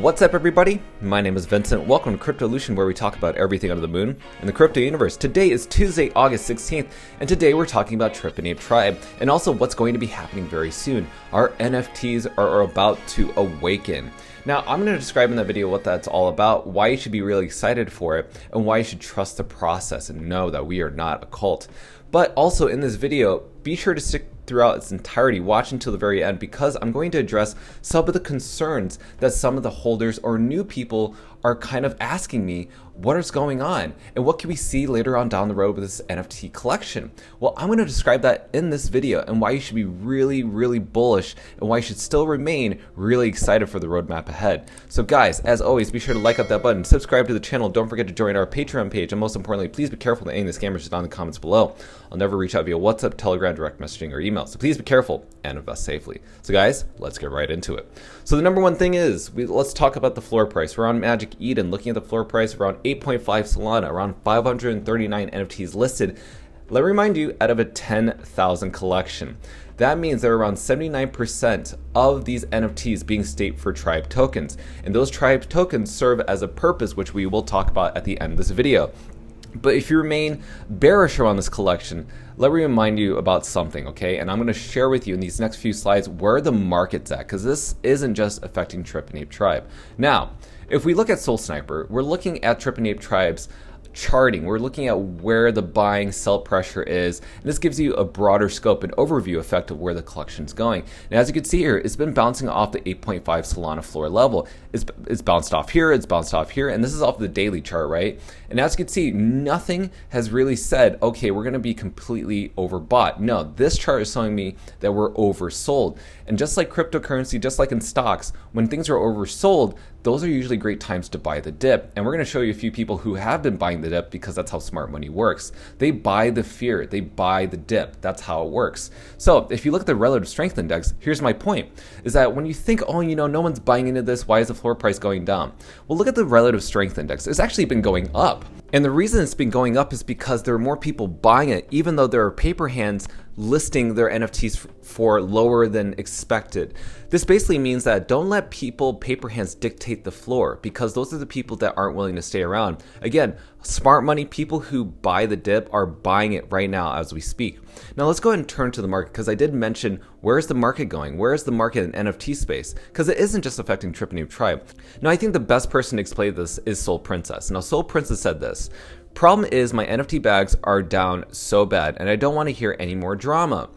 What's up, everybody? My name is Vincent. Welcome to Cryptolution, where we talk about everything under the moon in the crypto universe. Today is Tuesday, August 16th, and today we're talking about Trippin Ape Tribe and also what's going to be happening very soon. Our NFTs are about to awaken. Now, I'm going to describe in the video what that's all about, why you should be really excited for it, and why you should trust the process and know that we are not a cult. But also in this video, be sure to stick throughout its entirety, watch until the very end, because I'm going to address some of the concerns that some of the holders or new people are kind of asking me, what is going on? And what can we see later on down the road with this NFT collection? Well, I'm going to describe that in this video and why you should be really, really bullish and why you should still remain really excited for the roadmap ahead. So guys, as always, be sure to like up that button, subscribe to the channel, don't forget to join our Patreon page, and most importantly, please be careful that any of the scammers down in the comments below. I'll never reach out via WhatsApp, Telegram, direct messaging, or email. So please be careful and invest safely. So guys, let's get right into it. So the number one thing is, let's talk about the floor price. We're on Magic Eden, looking at the floor price around 8.5 Solana, around 539 NFTs listed. Let me remind you, out of a 10,000 collection. That means there are around 79% of these NFTs being staked for tribe tokens. And those tribe tokens serve as a purpose, which we will talk about at the end of this video. But if you remain bearish around this collection, let me remind you about something, okay? And I'm going to share with you in these next few slides where the market's at, because this isn't just affecting Trippin Ape Tribe. Now, if we look at Soul Sniper, we're looking at Trippin Ape Tribe's charting. We're looking at where the buying sell pressure is, and this gives you a broader scope and overview effect of where the collection's going. And as you can see here, it's been bouncing off the 8.5 Solana floor level. It's bounced off here, it's bounced off here, and this is off the daily chart, right? And as you can see, nothing has really said, okay, we're going to be completely overbought. No, this chart is showing me that we're oversold. And just like cryptocurrency, just like in stocks, when things are oversold, those are usually great times to buy the dip. And we're going to show you a few people who have been buying the dip, because that's how smart money works. They buy the fear, they buy the dip. That's how it works. So if you look at the relative strength index, here's my point, is that when you think, oh, you know, no one's buying into this, why is the floor price going down? Well, look at the relative strength index. It's actually been going up. And the reason it's been going up is because there are more people buying it, even though there are paper hands listing their NFTs for lower than expected. This basically means that don't let paper hands dictate the floor, because those are the people that aren't willing to stay around. Again, smart money people who buy the dip are buying it right now as we speak. Now let's go ahead and turn to the market, because I did mention, where's the market going? Where is the market in NFT space? Because it isn't just affecting Trippin Ape Tribe. Now I think the best person to explain this is Soul Princess. Now Soul Princess said this: problem is my NFT bags are down so bad and I don't want to hear any more drama.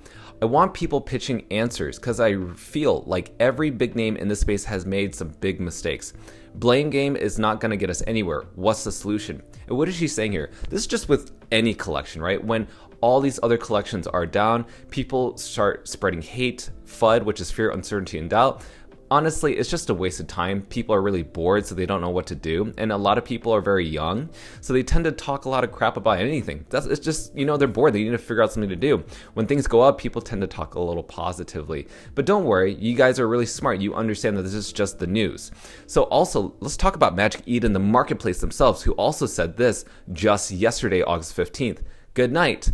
I want people pitching answers, because I feel like every big name in this space has made some big mistakes. Blame game is not going to get us anywhere. What's the solution? And what is she saying here? This is just with any collection, right? When all these other collections are down, people start spreading hate, FUD, which is fear, uncertainty, and doubt. Honestly, it's just a waste of time. People are really bored, so they don't know what to do. And a lot of people are very young, so they tend to talk a lot of crap about anything. It's just, you know, they're bored. They need to figure out something to do. When things go up, people tend to talk a little positively. But don't worry, you guys are really smart. You understand that this is just the news. So also, let's talk about Magic Eden, the marketplace themselves, who also said this just yesterday, August 15th. Good night.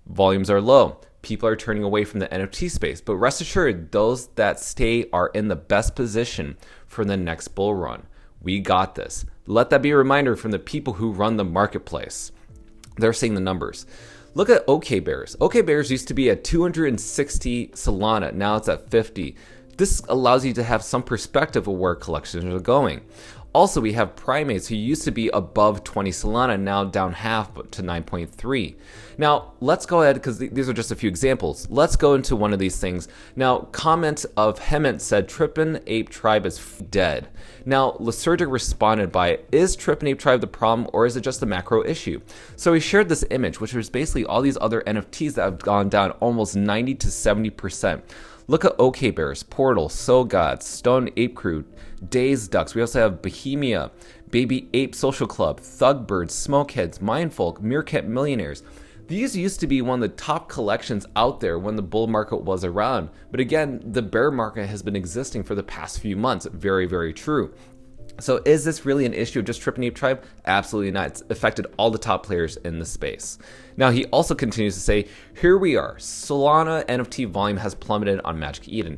Volumes are low. People are turning away from the NFT space, but rest assured, those that stay are in the best position for the next bull run. We got this. Let that be a reminder from the people who run the marketplace. They're seeing the numbers. Look at OK Bears. OK Bears used to be at 260 Solana. Now it's at 50. This allows you to have some perspective of where collections are going. Also, we have Primates, who used to be above 20 Solana, now down half to 9.3. Now, let's go ahead, because these are just a few examples. Let's go into one of these things. Now, comment of Hement said, Trippin Ape Tribe is dead. Now, Lysergic responded by, is Trippin Ape Tribe the problem, or is it just a macro issue? So he shared this image, which was basically all these other NFTs that have gone down almost 90 to 70%. Look at OK Bears, Portal, So Gods, Stone Ape Crew, Dazed Ducks. We also have Bohemia, Baby Ape Social Club, Thugbirds, Smokeheads, Mindfolk, Meerkat Millionaires. These used to be one of the top collections out there when the bull market was around. But again, the bear market has been existing for the past few months. Very, very true. So is this really an issue of just Trippin Ape Tribe? Absolutely not. It's affected all the top players in the space. Now, he also continues to say, here we are. Solana NFT volume has plummeted on Magic Eden.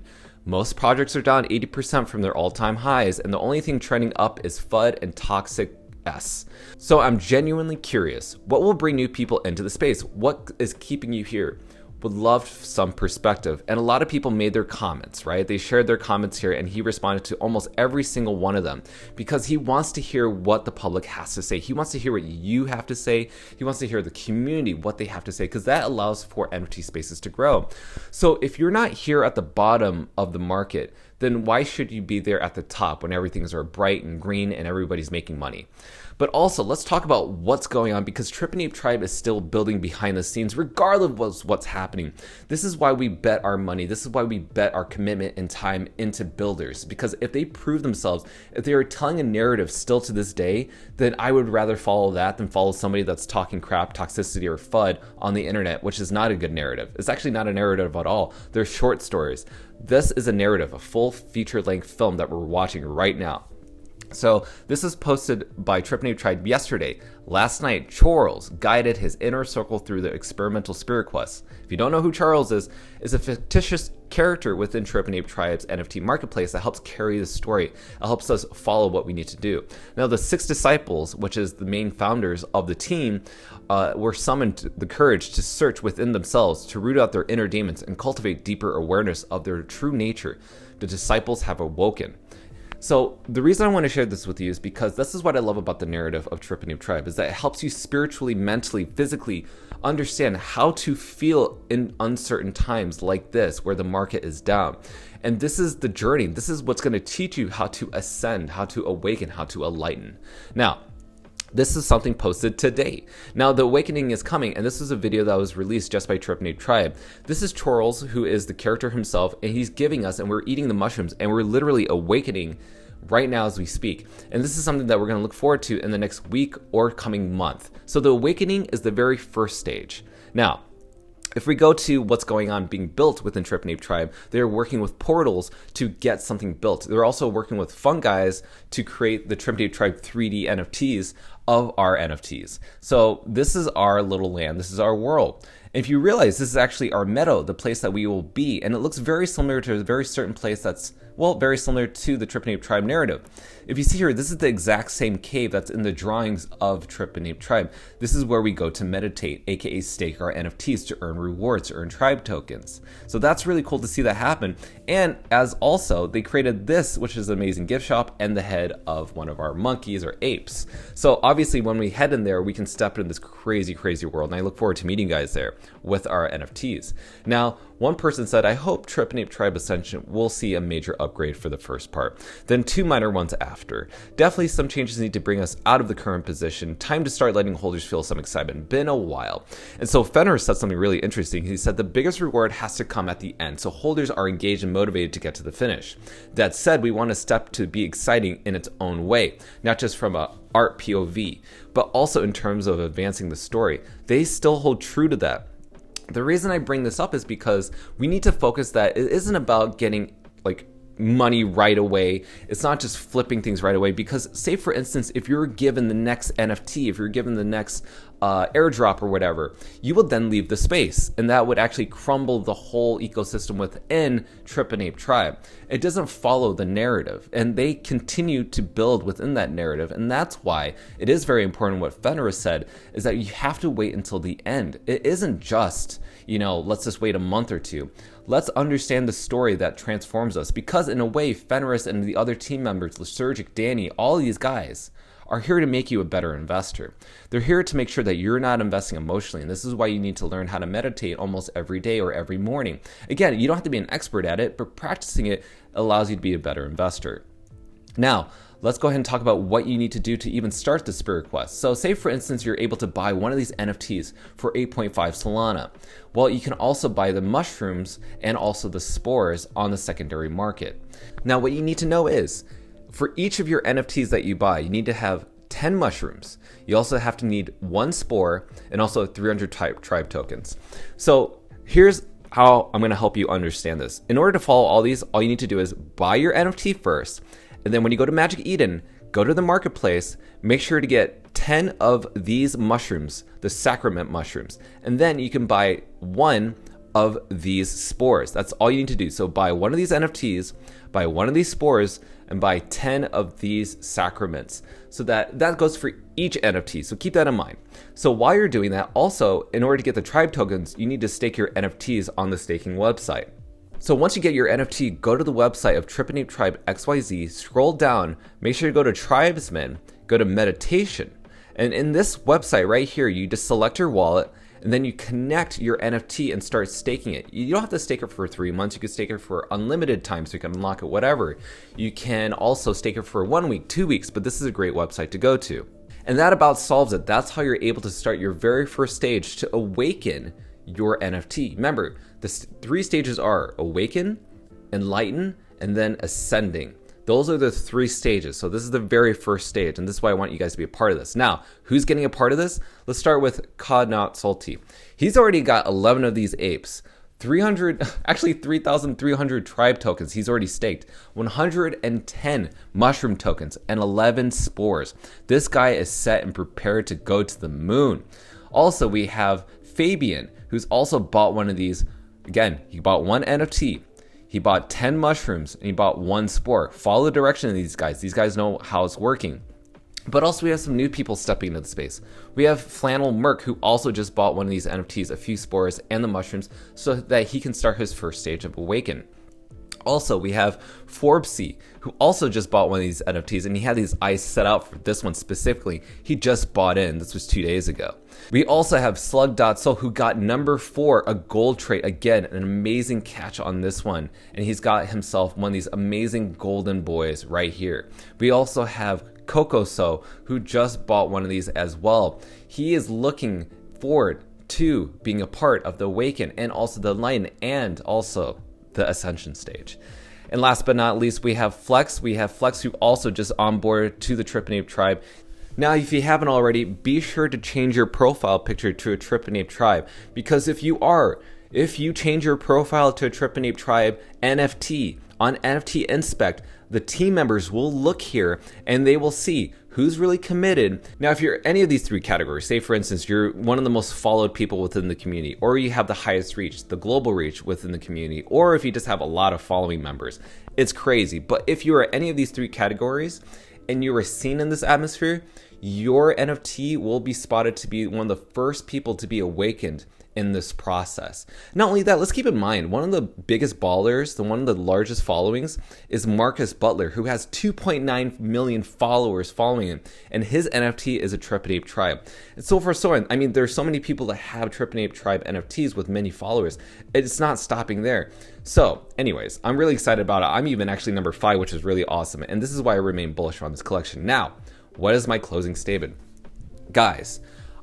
Most projects are down 80% from their all-time highs, and the only thing trending up is FUD and Toxic S. So I'm genuinely curious, what will bring new people into the space? What is keeping you here? Would love some perspective. And a lot of people made their comments, right? They shared their comments here, and he responded to almost every single one of them because he wants to hear what the public has to say. He wants to hear what you have to say. He wants to hear the community, what they have to say, because that allows for NFT spaces to grow. So if you're not here at the bottom of the market, then why should you be there at the top when everything's are bright and green and everybody's making money? But also, let's talk about what's going on, because Trippin Ape Tribe is still building behind the scenes regardless of what's happening. This is why we bet our money. This is why we bet our commitment and time into builders, because if they prove themselves, if they are telling a narrative still to this day, then I would rather follow that than follow somebody that's talking crap, toxicity, or FUD on the internet, which is not a good narrative. It's actually not a narrative at all. They're short stories. This is a narrative, a full feature-length film that we're watching right now. So this is posted by Trippin Ape Tribe yesterday. Last night, Chorles guided his inner circle through the experimental spirit quest. If you don't know who Chorles is a fictitious character within Trippin Ape Tribe's NFT marketplace that helps carry the story. It helps us follow what we need to do. Now, the 6 disciples, which is the main founders of the team, were summoned the courage to search within themselves, to root out their inner demons and cultivate deeper awareness of their true nature. The disciples have awoken. So the reason I want to share this with you is because this is what I love about the narrative of Trippin Ape Tribe, is that it helps you spiritually, mentally, physically understand how to feel in uncertain times like this, where the market is down. And this is the journey. This is what's going to teach you how to ascend, how to awaken, how to enlighten. Now, this is something posted today. Now, the awakening is coming, and this is a video that was released just by Trippin Ape Tribe. This is Chorles, who is the character himself, and he's giving us, and we're eating the mushrooms, and we're literally awakening right now as we speak. And this is something that we're going to look forward to in the next week or coming month. So the awakening is the very first stage. Now, if we go to what's going on being built within Trippin Ape Tribe, they're working with portals to get something built. They're also working with fungi to create the Trippin Ape Tribe 3D NFTs of our NFTs. So this is our little land. This is our world. If you realize this is actually our meadow, the place that we will be, and it looks very similar to a very certain place that's, well, very similar to the Trippin Ape Tribe narrative. If you see here, this is the exact same cave that's in the drawings of Trippin Ape Tribe. This is where we go to meditate, aka stake our NFTs to earn rewards, to earn tribe tokens. So that's really cool to see that happen. And as also, they created this, which is an amazing gift shop, and the head of one of our monkeys or apes. So obviously when we head in there, we can step into this crazy, crazy world. And I look forward to meeting you guys there with our NFTs. Now, one person said, I hope Trippin Ape Tribe Ascension will see a major upgrade for the first part, then 2 minor ones after. Definitely some changes need to bring us out of the current position. Time to start letting holders feel some excitement. Been a while. And so Fenner said something really interesting. He said the biggest reward has to come at the end, so holders are engaged and motivated to get to the finish. That said, we want a step to be exciting in its own way, not just from a art POV, but also in terms of advancing the story. They still hold true to that. The reason I bring this up is because we need to focus that it isn't about getting like money right away. It's not just flipping things right away, because say for instance, if you're given the next NFT, if you're given the next airdrop or whatever, you will then leave the space, and that would actually crumble the whole ecosystem within Trippin Ape Tribe. It doesn't follow the narrative, and they continue to build within that narrative, and that's why it is very important what Fenris said, is that you have to wait until the end. It isn't just, let's just wait a month or two. Let's understand the story that transforms us, because in a way, Fenris and the other team members, Lysergic, Danny, all these guys are here to make you a better investor. They're here to make sure that you're not investing emotionally, and this is why you need to learn how to meditate almost every day or every morning. Again, you don't have to be an expert at it, but practicing it allows you to be a better investor. Now, let's go ahead and talk about what you need to do to even start the Spirit Quest. So say for instance, you're able to buy one of these NFTs for 8.5 Solana. Well, you can also buy the mushrooms and also the spores on the secondary market. Now, what you need to know is, for each of your NFTs that you buy, you need to have 10 mushrooms. You also have to need 1 spore and also 300 tribe tokens. So here's how I'm going to help you understand this. In order to follow all these, all you need to do is buy your NFT first. And then when you go to Magic Eden, go to the marketplace, make sure to get 10 of these mushrooms, the sacrament mushrooms. And then you can buy 1 of these spores. That's all you need to do. So buy one of these NFTs, buy one of these spores, and buy 10 of these sacraments. So that goes for each NFT. So keep that in mind. So while you're doing that, also, in order to get the tribe tokens, you need to stake your NFTs on the staking website. So once you get your NFT, go to the website of Trippin Ape Tribe XYZ, scroll down, make sure to go to Tribesmen, go to Meditation. And in this website right here, you just select your wallet, and then you connect your NFT and start staking it. You don't have to stake it for 3 months. You can stake it for unlimited time, so you can unlock it, whatever. You can also stake it for 1 week, 2 weeks, but this is a great website to go to. And that about solves it. That's how you're able to start your very first stage to awaken your NFT. Remember, the 3 stages are Awaken, Enlighten, and then Ascending. Those are the 3 stages. So this is the very first stage, and this is why I want you guys to be a part of this. Now, who's getting a part of this? Let's start with Cod Not Salty. He's already got 11 of these apes. 3,300 tribe tokens he's already staked, 110 mushroom tokens, and 11 spores. This guy is set and prepared to go to the moon. Also, we have Fabian, who's also bought one of these. Again, he bought 1 NFT. He bought 10 mushrooms and he bought 1 spore. Follow the direction of these guys. These guys know how it's working. But also we have some new people stepping into the space. We have Flannel Merc, who also just bought one of these NFTs, a few spores and the mushrooms, so that he can start his first stage of Awaken. Also, we have Forbesy, who also just bought one of these NFTs, and he had these eyes set out for this one specifically. He just bought in. This was 2 days ago. We also have Slug.Soul, who got number 4, a gold trait. Again, an amazing catch on this one. And he's got himself one of these amazing golden boys right here. We also have Cocoso, who just bought one of these as well. He is looking forward to being a part of the Awaken and also the Enlighten and also the Ascension stage. And last but not least, we have Flex. We have Flex, who also just onboarded to the Trippin Ape Tribe. Now, if you haven't already, be sure to change your profile picture to a Trippin Ape Tribe, because if you change your profile to a Trippin Ape Tribe NFT on NFT Inspect, the team members will look here and they will see who's really committed. Now, if you're any of these 3 categories, say for instance, you're one of the most followed people within the community, or you have the highest reach, the global reach within the community, or if you just have a lot of following members, it's crazy. But if you are any of these 3 categories and you are seen in this atmosphere, your NFT will be spotted to be one of the first people to be awakened in this process. Not only that, let's keep in mind, one of the biggest ballers, one of the largest followings is Marcus Butler, who has 2.9 million followers following him, and his NFT is a Trippin Ape Tribe. And so for so on, I mean, there's so many people that have Trippin Ape Tribe NFTs with many followers. It's not stopping there. So anyways, I'm really excited about it. I'm even actually number 5, which is really awesome. And this is why I remain bullish on this collection. Now, what is my closing statement? Guys,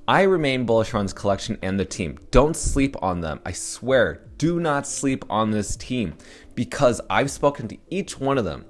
I remain bullish on this collection and the team. Don't sleep on them. I swear, do not sleep on this team, because I've spoken to each one of them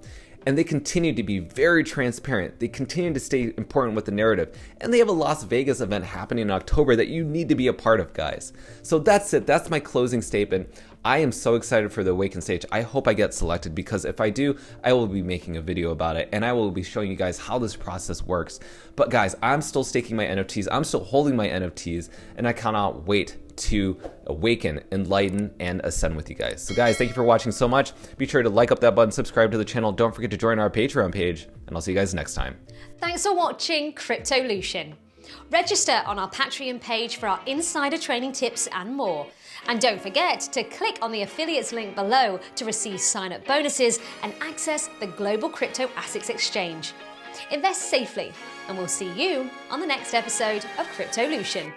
and they continue to be very transparent. They continue to stay important with the narrative, and they have a Las Vegas event happening in October that you need to be a part of, guys. So that's it. That's my closing statement. I am so excited for the Awaken stage. I hope I get selected, because if I do, I will be making a video about it and I will be showing you guys how this process works. But guys, I'm still staking my NFTs. I'm still holding my NFTs, and I cannot wait to awaken, enlighten, and ascend with you guys. So guys, thank you for watching so much. Be sure to like up that button, subscribe to the channel. Don't forget to join our Patreon page, and I'll see you guys next time. Thanks for watching Cryptolution. Register on our Patreon page for our insider training tips and more. And don't forget to click on the affiliates link below to receive sign-up bonuses and access the Global Crypto Assets Exchange. Invest safely, and we'll see you on the next episode of Cryptolution.